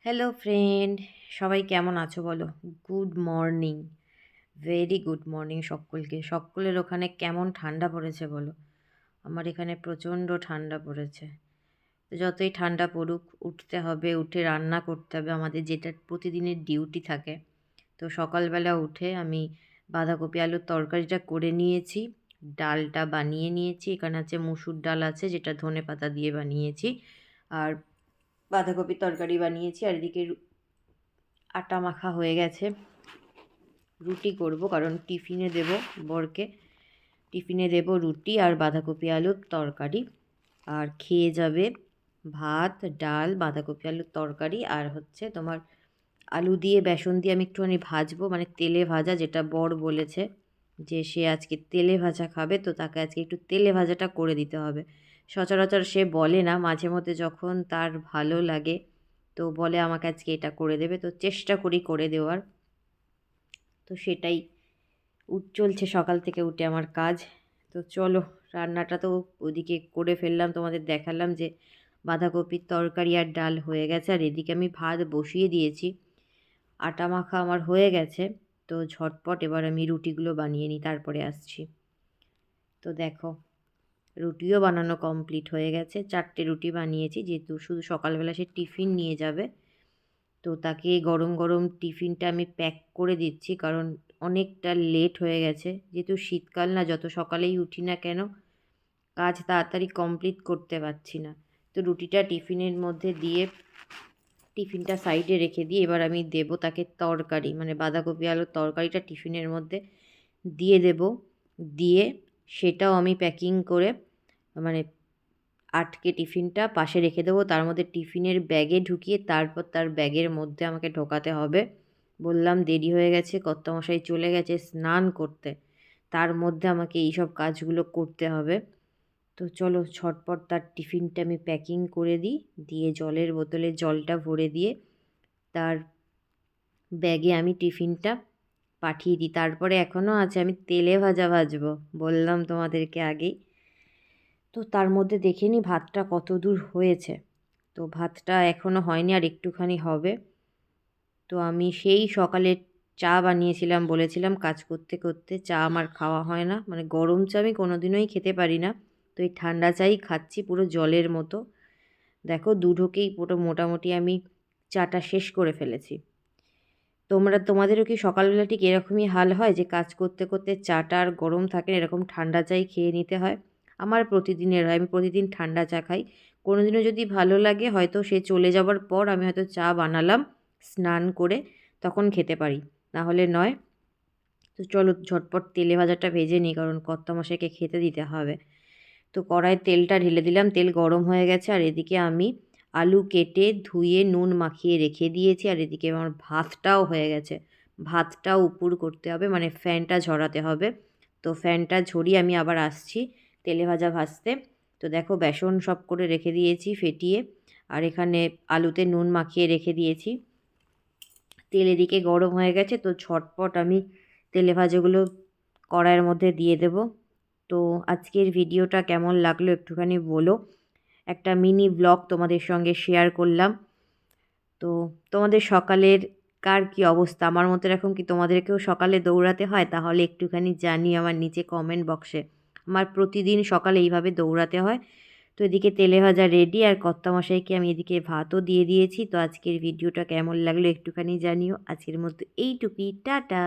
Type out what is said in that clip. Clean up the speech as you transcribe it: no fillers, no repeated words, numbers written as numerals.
Hello friend, সবাই কেমন আছো বলো? Good morning, very good morning সকলকে। সকলের ওখানে কেমন ঠান্ডা পড়েছে বলো? আমার এখানে প্রচণ্ড ঠান্ডা পড়েছে। তো যতই ঠান্ডা পড়ুক, উঠতে হবে, উঠে রান্না করতে হবে, আমাদের যেটা প্রতিদিনের ডিউটি থাকে। তো সকালবেলা উঠে আমি বাঁধাকপি আলুর তরকারিটা করে নিয়েছি, ডালটা বানিয়ে নিয়েছি। এখানে আছে মুসুর ডাল আছে, যেটা ধনেপাতা দিয়ে বানিয়েছি, আর বাঁধাকপির তরকারি বানিয়েছি। আর এদিকে আটা মাখা হয়ে গেছে, রুটি করব, কারণ টিফিনে দেব বরকে। টিফিনে দেব রুটি আর বাঁধাকপি আলুর তরকারি, আর খেয়ে যাবে ভাত, ডাল, বাঁধাকপি আলুর তরকারি, আর হচ্ছে তোমার আলু দিয়ে বেসন দিয়ে আমি একটুখানি ভাজবো, মানে তেলে ভাজা, যেটা বর বলেছে যে সে আজকে তেলে ভাজা খাবে, তো তাকে আজকে একটু তেলে ভাজাটা করে দিতে হবে। সচরাচর সে বলে না, মাঝে মধ্যে যখন তার ভালো লাগে তো বলে আমাকে আজকে এটা করে দেবে, তো চেষ্টা করি করে দেওয়ার। তো সেটাই চলছে সকাল থেকে উঠে আমার কাজ। তো চলো, রান্নাটা তো ওদিকে করে ফেললাম, তোমাদের দেখালাম যে বাঁধাকপির তরকারি আর ডাল হয়ে গেছে, আর এদিকে আমি ভাত বসিয়ে দিয়েছি। আটা মাখা আমার হয়ে গেছে, তো ঝটপট এবার আমি রুটিগুলো বানিয়ে নিই, তারপরে আসছি। তো দেখো, রুটিও বানানো কমপ্লিট হয়ে গেছে, 4টে রুটি বানিয়েছি, যেহেতু শুধু সকালবেলা সে টিফিন নিয়ে যাবে। তো তাকে গরম গরম টিফিনটা আমি প্যাক করে দিচ্ছি, কারণ অনেকটা লেট হয়ে গেছে। যেহেতু শীতকাল না, যত সকালেই উঠি না কেন কাজ তাড়াতাড়ি কমপ্লিট করতে পারছি না। তো রুটিটা টিফিনের মধ্যে দিয়ে টিফিনটা সাইডে রেখে দিয়ে এবার আমি দেব তাকে তরকারি, মানে বাঁধাকপি আলুর তরকারিটা টিফিনের মধ্যে দিয়ে দেব। দিয়ে সেটাও আমি প্যাকিং করে, মানে আটকে টিফিনটা পাশে রেখে দেবো, তার মধ্যে টিফিনের ব্যাগে ঢুকিয়ে তারপর তার ব্যাগের মধ্যে আমাকে ঢোকাতে হবে। বললাম দেরি হয়ে গেছে, কর্তামশাই চলে গেছে স্নান করতে, তার মধ্যে আমাকে এইসব কাজগুলো করতে হবে। তো চলো ঝটপট তার টিফিনটা আমি প্যাকিং করে দিই, দিয়ে জলের বোতলে জলটা ভরে দিয়ে তার ব্যাগে আমি টিফিনটা পাঠিয়ে দিই। তারপরে এখনও আছে, আমি তেলে ভাজা ভাজবো, বললাম তোমাদেরকে আগেই। তো তার মধ্যে দেখে নিই ভাতটা কত দূর হয়েছে। তো ভাতটা এখনও হয়নি, আর একটুখানি হবে। তো আমি সেই সকালে চা বানিয়েছিলাম, বলেছিলাম কাজ করতে করতে চা আমার খাওয়া হয় না, মানে গরম চা আমি কোনো দিনই খেতে পারি না। তো এই ঠান্ডা চাই খাচ্ছি, পুরো জলের মতো। দেখো দুটোকেই পুরো মোটামুটি আমি চাটা শেষ করে ফেলেছি। তোমাদেরও কি সকালবেলা ঠিক এরকমই হাল হয়, যে কাজ করতে করতে চাটা আর গরম থাকে না, এরকম ঠান্ডা চাই খেয়ে নিতে হয়? আমার প্রতিদিনের হয়, আমি প্রতিদিন ঠান্ডা চা খাই। কোনো দিনও যদি ভালো লাগে, হয়তো সে চলে যাবার পর আমি হয়তো চা বানালাম স্নান করে, তখন খেতে পারি, না হলে নয়। তো চলো ঝটপট তেলে ভাজাটা ভেজে নিই, কারণ কর্তামশাইকে খেতে দিতে হবে। তো কড়াইয়ে তেলটা ঢেলে দিলাম, তেল গরম হয়ে গেছে, আর এদিকে আমি আলু কেটে ধুয়ে নুন মাখিয়ে রেখে দিয়েছি, আর এদিকে আমার ভাতটাও হয়ে গেছে। ভাতটাও উপুর করতে হবে, মানে ফ্যানটা ঝরাতে হবে। তো ফ্যানটা ঝরিয়ে আমি আবার আসছি তেলে ভাজা ভাজতে। তো দেখো বেসন সব করে রেখে দিয়েছি ফেটিয়ে, আর এখানে আলুতে নুন মাখিয়ে রেখে দিয়েছি। তেল এদিকে গরম হয়ে গেছে, তো ঝটপট আমি তেলে ভাজাগুলো কড়াইয়ের মধ্যে দিয়ে দেব। তো আজকের ভিডিওটা কেমন লাগলো একটুখানি বলো। একটা মিনি ব্লগ তোমাদের সঙ্গে শেয়ার করলাম। তো তোমাদের সকালের কার কী অবস্থা? আমার মতো এরকম কি তোমাদেরকেও সকালে দৌড়াতে হয়? তাহলে একটুখানি জানিও আমার নিচে কমেন্ট বক্সে। আমার প্রতিদিন সকালে এইভাবে দৌড়াতে হয়। তো এদিকে তেলে ভাজা রেডি, আর কর্তামশাইকে আমি এদিকে ভাতও দিয়ে দিয়েছি। তো আজকের ভিডিওটা কেমন লাগলো একটুখানি জানিও। আজকের মতো এইটুকুই, টাটা।